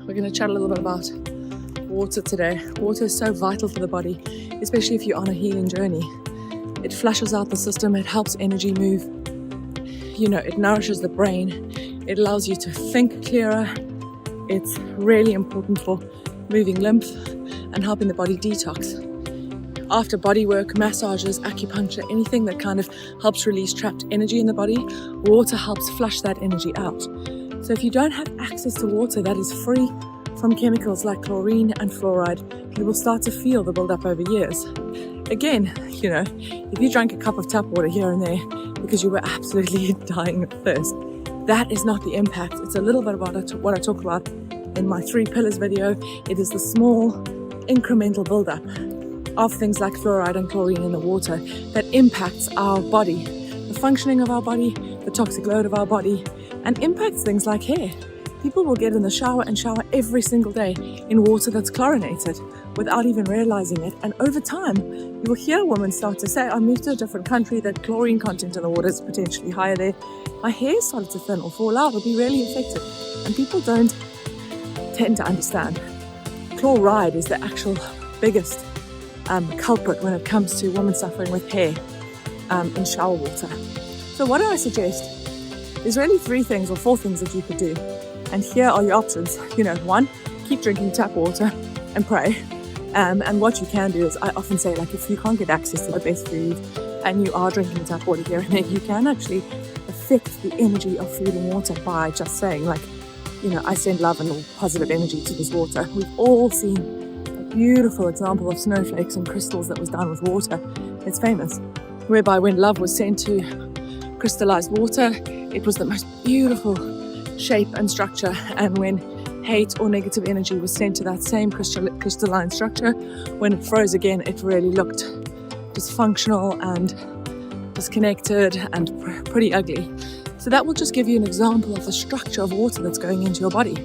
we're going to chat a little bit about water today. Water is so vital for the body, especially if you're on a healing journey. It flushes out the system, it helps energy move, it nourishes the brain, it allows you to think clearer. It's really important for moving lymph and helping the body detox. After body work, massages, acupuncture, anything that kind of helps release trapped energy in the body, water helps flush that energy out. So if you don't have access to water that is free from chemicals like chlorine and fluoride, you will start to feel the build-up over years. Again, if you drank a cup of tap water here and there because you were absolutely dying of thirst, that is not the impact. It's a little bit about what I talk about in my 3 pillars video. It is the small incremental build-up of things like fluoride and chlorine in the water that impacts our body, the functioning of our body, the toxic load of our body, and impacts things like hair. People will get in the shower and shower every single day in water that's chlorinated without even realizing it. And over time, you will hear women start to say, I moved to a different country, that chlorine content in the water is potentially higher there. My hair started to thin or fall out or be really affected. And people don't tend to understand. Chloride is the actual biggest culprit when it comes to women suffering with hair in shower water. So what do I suggest? There's really 3 things or 4 things that you could do. And here are your options. 1, keep drinking tap water and pray. And what you can do is, I often say, if you can't get access to the best food and you are drinking tap water here and there, you can actually affect the energy of food and water by just saying, I send love and positive energy to this water. We've all seen a beautiful example of snowflakes and crystals that was done with water. It's famous. Whereby when love was sent to crystallized water, it was the most beautiful shape and structure, and when hate or negative energy was sent to that same crystalline structure, when it froze again, it really looked dysfunctional and disconnected and pretty ugly. So that will just give you an example of the structure of water that's going into your body.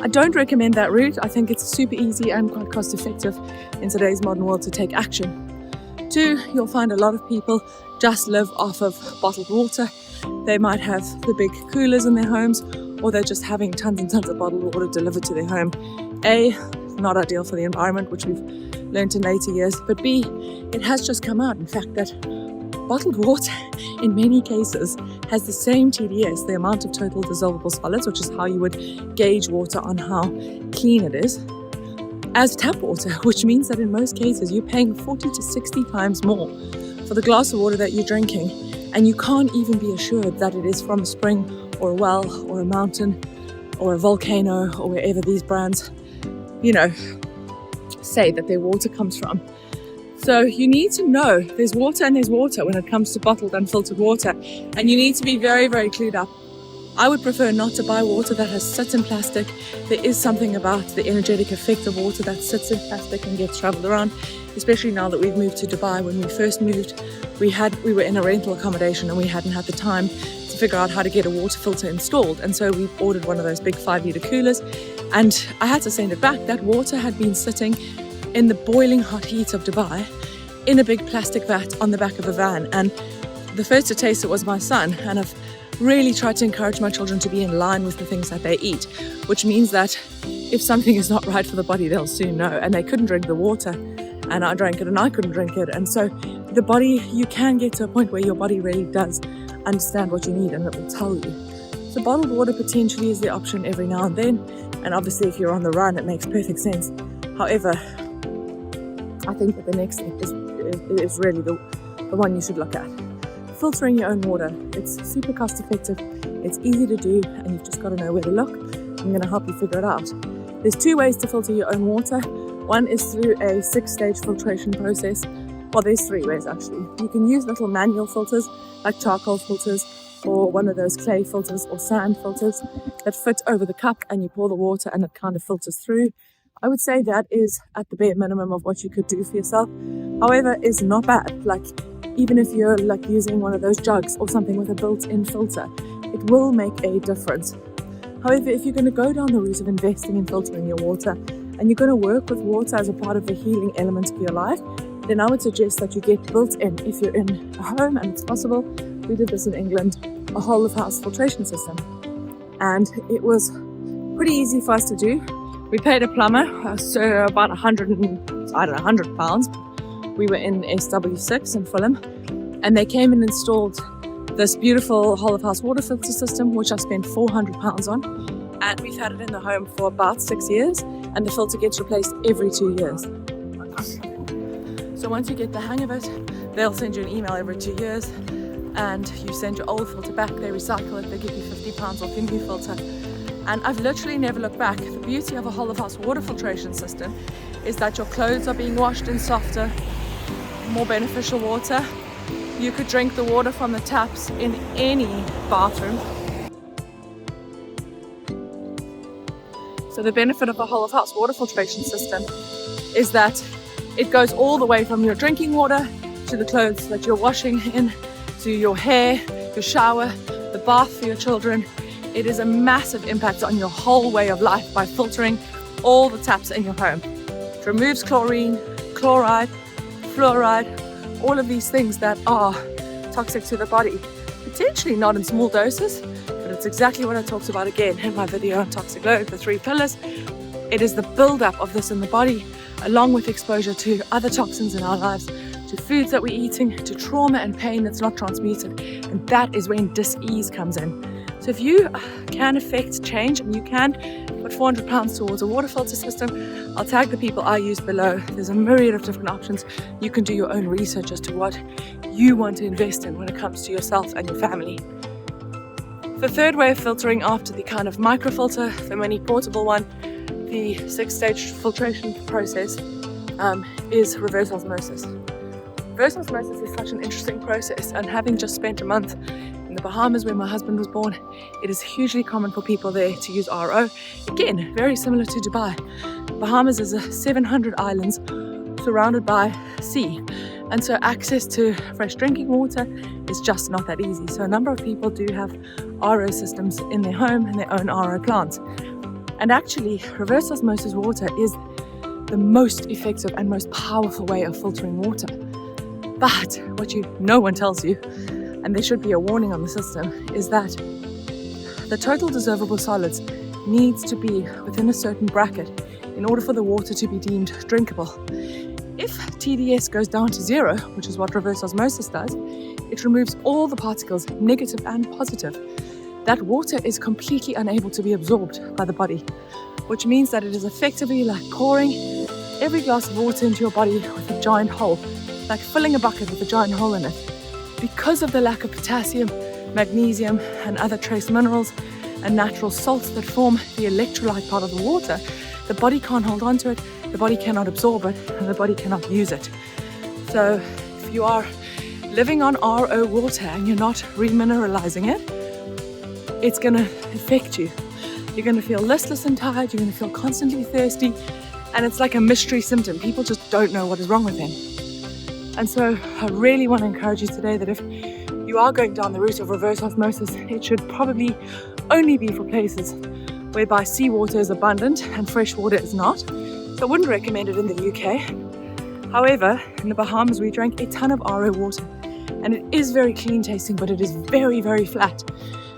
I don't recommend that route. I think it's super easy and quite cost effective in today's modern world to take action. 2, you'll find a lot of people just live off of bottled water. They might have the big coolers in their homes, or they're just having tons and tons of bottled water delivered to their home. A, not ideal for the environment, which we've learned in later years, but B, it has just come out, in fact, that bottled water in many cases has the same TDS, the amount of total dissolvable solids, which is how you would gauge water on how clean it is, as tap water, which means that in most cases you're paying 40 to 60 times more for the glass of water that you're drinking, and you can't even be assured that it is from a spring or a well or a mountain or a volcano or wherever these brands, say that their water comes from. So you need to know there's water and there's water when it comes to bottled and filtered water, and you need to be very, very clued up. I would prefer not to buy water that has sits in plastic. There is something about the energetic effect of water that sits in plastic and gets traveled around, especially now that we've moved to Dubai. When we first moved, we were in a rental accommodation and we hadn't had the time to figure out how to get a water filter installed. And so we ordered one of those big 5-litre coolers, and I had to send it back. That water had been sitting in the boiling hot heat of Dubai in a big plastic vat on the back of a van. And the first to taste it was my son. And I've really tried to encourage my children to be in line with the things that they eat, which means that if something is not right for the body, they'll soon know. And they couldn't drink the water, and I drank it and I couldn't drink it. And so the body, you can get to a point where your body really does understand what you need and it will tell you. So bottled water potentially is the option every now and then, and obviously if you're on the run, it makes perfect sense. However, I think that the next step is really the one you should look at. Filtering your own water. It's super cost effective, it's easy to do, and you've just got to know where to look. I'm going to help you figure it out. There's 2 ways to filter your own water. One is through a 6-stage filtration process. Well, there's 3 ways actually. You can use little manual filters like charcoal filters, or one of those clay filters or sand filters that fit over the cup, and you pour the water and it kind of filters through. I would say that is at the bare minimum of what you could do for yourself. However, it's not bad. Even if you're using one of those jugs or something with a built-in filter, it will make a difference. However, if you're going to go down the route of investing in filtering your water, and you're going to work with water as a part of the healing element of your life, then I would suggest that you get built-in, if you're in a home and it's possible. We did this in England, a whole of house filtration system. And it was pretty easy for us to do. We paid a plumber, so about 100 pounds. We were in SW6 in Fulham, and they came and installed this beautiful whole of house water filter system, which I spent 400 pounds on. And we've had it in the home for about 6 years, and the filter gets replaced every 2 years. So once you get the hang of it, they'll send you an email every 2 years, and you send your old filter back, they recycle it, they give you 50 pounds off your new filter. And I've literally never looked back. The beauty of a whole of house water filtration system is that your clothes are being washed in softer, more beneficial water. You could drink the water from the taps in any bathroom. So the benefit of a whole of house water filtration system is that it goes all the way from your drinking water to the clothes that you're washing in, to your hair, your shower, the bath for your children. It is a massive impact on your whole way of life by filtering all the taps in your home. It removes chlorine, chloride, fluoride, all of these things that are toxic to the body. Potentially not in small doses, but it's exactly what I talked about again in my video on toxic load, the 3 pillars. It is the buildup of this in the body, along with exposure to other toxins in our lives, to foods that we're eating, to trauma and pain that's not transmuted. And that is when dis-ease comes in. So if you can affect change and you can put 400 pounds towards a water filter system, I'll tag the people I use below. There's a myriad of different options. You can do your own research as to what you want to invest in when it comes to yourself and your family. The third way of filtering after the kind of microfilter, the mini portable one, the 6-stage filtration process is reverse osmosis. Reverse osmosis is such an interesting process, and having just spent a month in the Bahamas where my husband was born, it is hugely common for people there to use RO. Again, very similar to Dubai. Bahamas is 700 islands surrounded by sea, and so access to fresh drinking water is just not that easy. So a number of people do have RO systems in their home and their own RO plants. And actually, reverse osmosis water is the most effective and most powerful way of filtering water. But what no one tells you, and there should be a warning on the system, is that the total dissolvable solids needs to be within a certain bracket in order for the water to be deemed drinkable. If TDS goes down to 0, which is what reverse osmosis does, it removes all the particles, negative and positive. That water is completely unable to be absorbed by the body, which means that it is effectively like pouring every glass of water into your body with a giant hole, like filling a bucket with a giant hole in it. Because of the lack of potassium, magnesium, and other trace minerals and natural salts that form the electrolyte part of the water, the body can't hold on to it, the body cannot absorb it, and the body cannot use it. So if you are living on RO water and you're not remineralizing it, it's going to affect you. You're going to feel listless and tired, you're going to feel constantly thirsty, and it's like a mystery symptom. People just don't know what is wrong with them. And so I really want to encourage you today that if you are going down the route of reverse osmosis, it should probably only be for places whereby seawater is abundant and fresh water is not. So I wouldn't recommend it in the UK. However, in the Bahamas we drank a ton of RO water, and it is very clean tasting, but it is very, very flat.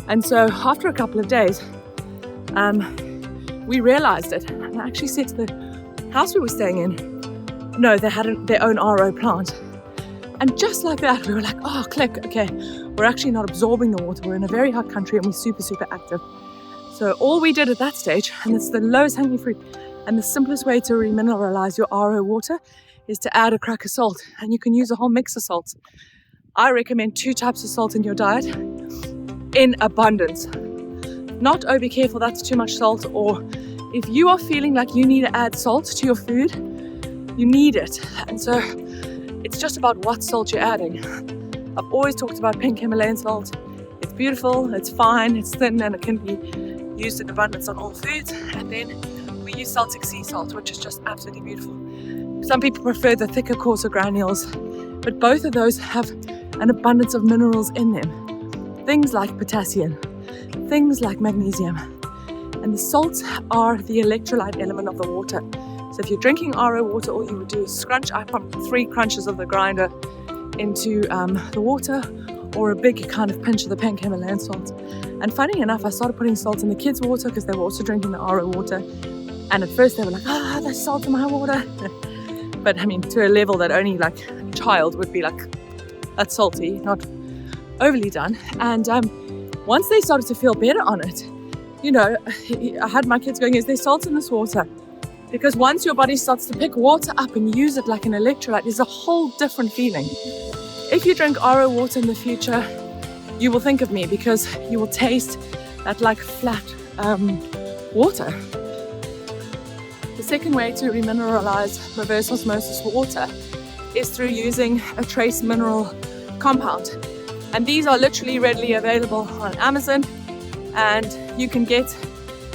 And so after a couple of days, we realized it, and I actually said to the house we were staying in, no, they had their own RO plant. And just like that, we were like, oh, click, okay, we're actually not absorbing the water. We're in a very hot country and we're super, super active. So all we did at that stage, and it's the lowest hanging fruit and the simplest way to remineralize your RO water, is to add a crack of salt. And you can use a whole mix of salts. I recommend 2 types of salt in your diet in abundance. Not, oh, be careful, that's too much salt. Or if you are feeling like you need to add salt to your food, you need it. And so it's just about what salt you're adding. I've always talked about pink Himalayan salt. It's beautiful, it's fine, it's thin, and it can be used in abundance on all foods. And then we use Celtic sea salt, which is just absolutely beautiful. Some people prefer the thicker, coarser granules, but both of those have an abundance of minerals in them. Things like potassium, things like magnesium. And the salts are the electrolyte element of the water. So if you're drinking RO water, all you would do is scrunch. I pump 3 crunches of the grinder into the water, or a big kind of pinch of the pink Himalayan salt. And funny enough, I started putting salt in the kids' water because they were also drinking the RO water. And at first they were like, there's salt in my water. But I mean, to a level that only like a child would be like, that's salty, not overly done. And once they started to feel better on it, you know, I had my kids going, is there salt in this water? Because once your body starts to pick water up and use it like an electrolyte, it's a whole different feeling. If you drink RO water in the future, you will think of me, because you will taste that like flat water. The second way to remineralize reverse osmosis water is through using a trace mineral compound. And these are literally readily available on Amazon, and you can get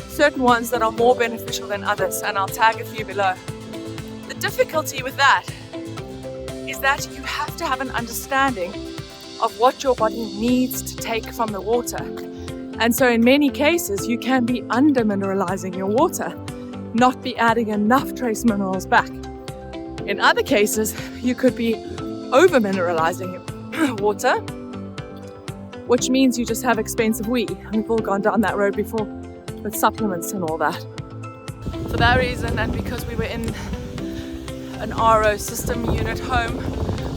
certain ones that are more beneficial than others, and I'll tag a few below. The difficulty with that is that you have to have an understanding of what your body needs to take from the water. And so in many cases, you can be under-mineralizing your water, not be adding enough trace minerals back. In other cases, you could be over-mineralizing your water, which means you just have expensive wee. We've all gone down that road before with supplements and all that. For that reason, and because we were in an RO system unit home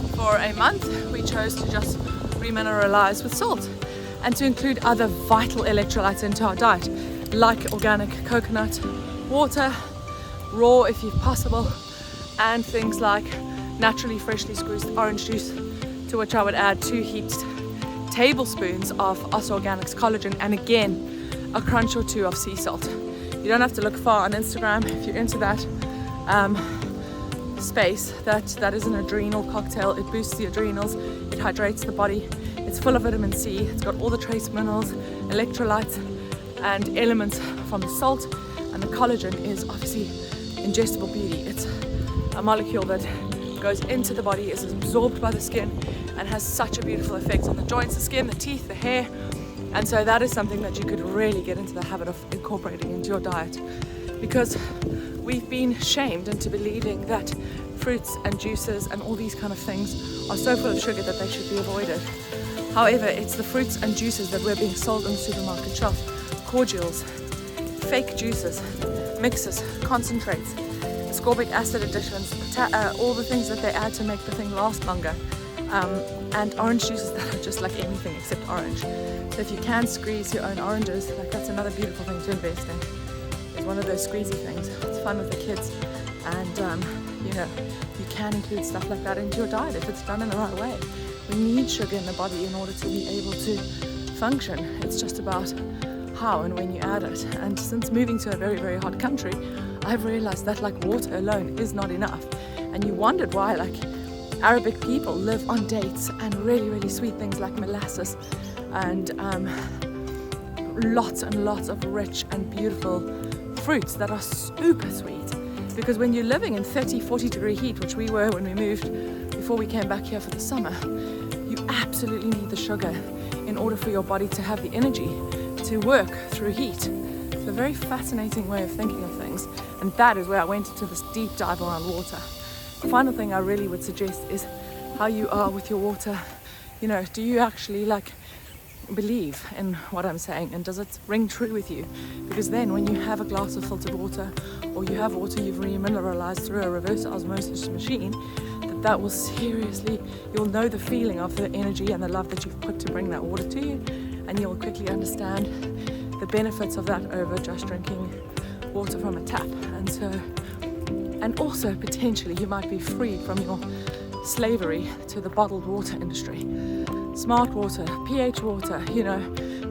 for a month, we chose to just remineralize with salt and to include other vital electrolytes into our diet, like organic coconut water, raw if possible, and things like naturally freshly squeezed orange juice, to which I would add 2 heaped tablespoons of Os Organics collagen, and again a crunch or 2 of sea salt. You don't have to look far on Instagram if you're into that space. That is an adrenal cocktail. It boosts the adrenals, it hydrates the body, it's full of vitamin C, it's got all the trace minerals, electrolytes and elements from the salt, and the collagen is obviously ingestible beauty. It's a molecule that goes into the body, is absorbed by the skin, and has such a beautiful effect on the joints, the skin, the teeth, the hair. And so that is something that you could really get into the habit of incorporating into your diet, because we've been shamed into believing that fruits and juices and all these kind of things are so full of sugar that they should be avoided. However, it's the fruits and juices that we're being sold on the supermarket shelf, cordials, fake juices, mixes, concentrates, ascorbic acid additions, all the things that they add to make the thing last longer, and orange juices that are just like anything except orange. So if you can squeeze your own oranges, like that's another beautiful thing to invest in. It's one of those squeezy things. It's fun with the kids, and you know, you can include stuff like that into your diet if it's done in the right way. We need sugar in the body in order to be able to function. It's just about how and when you add it. And since moving to a very, very hot country, I've realized that like water alone is not enough. And you wondered why like Arabic people live on dates and really, really sweet things like molasses and lots and lots of rich and beautiful fruits that are super sweet. Because when you're living in 30, 40 degree heat, which we were when we moved before we came back here for the summer, you absolutely need the sugar in order for your body to have the energy to work through heat. It's a very fascinating way of thinking of things, and that is where I went into this deep dive around water. The final thing I really would suggest is how you are with your water. You know, do you actually like believe in what I'm saying, and does it ring true with you? Because then when you have a glass of filtered water, or you have water you've remineralized through a reverse osmosis machine, that will seriously, you'll know the feeling of the energy and the love that you've put to bring that water to you, and you'll quickly understand the benefits of that over just drinking water from a tap. And also potentially you might be freed from your slavery to the bottled water industry. Smart water, pH water, you know,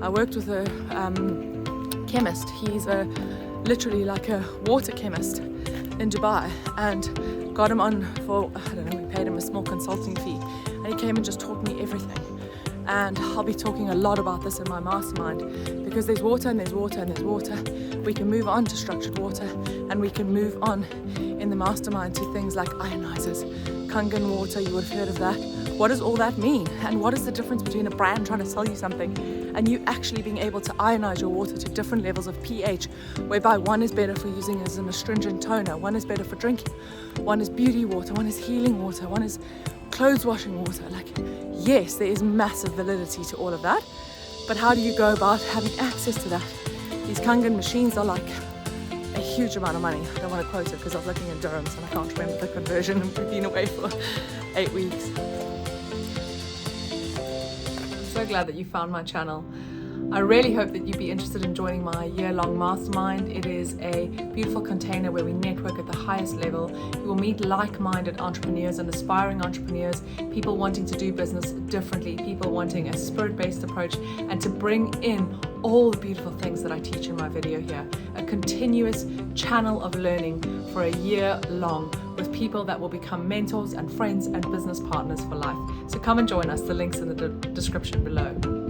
I worked with a chemist. He's literally like a water chemist in Dubai, and got him on for, I don't know, we paid him a small consulting fee, and he came and just taught me everything. And I'll be talking a lot about this in my mastermind, because there's water and there's water and there's water. We can move on to structured water, and we can move on in the mastermind to things like ionizers, Kangen water, you would have heard of that. What does all that mean? And what is the difference between a brand trying to sell you something and you actually being able to ionize your water to different levels of pH, whereby one is better for using as an astringent toner, one is better for drinking, one is beauty water, one is healing water, one is clothes washing water. Like, yes, there is massive validity to all of that, but how do you go about having access to that? These Kangen machines are like a huge amount of money. I don't want to quote it because I was looking at dirhams and I can't remember the conversion, and we've been away for 8 weeks. I'm so glad that you found my channel. I really hope that you'd be interested in joining my year-long mastermind. It is a beautiful container where we network at the highest level. You will meet like-minded entrepreneurs and aspiring entrepreneurs, people wanting to do business differently, people wanting a spirit-based approach, and to bring in all the beautiful things that I teach in my video here. A continuous channel of learning for a year long with people that will become mentors and friends and business partners for life. So come and join us. The link's in the description below.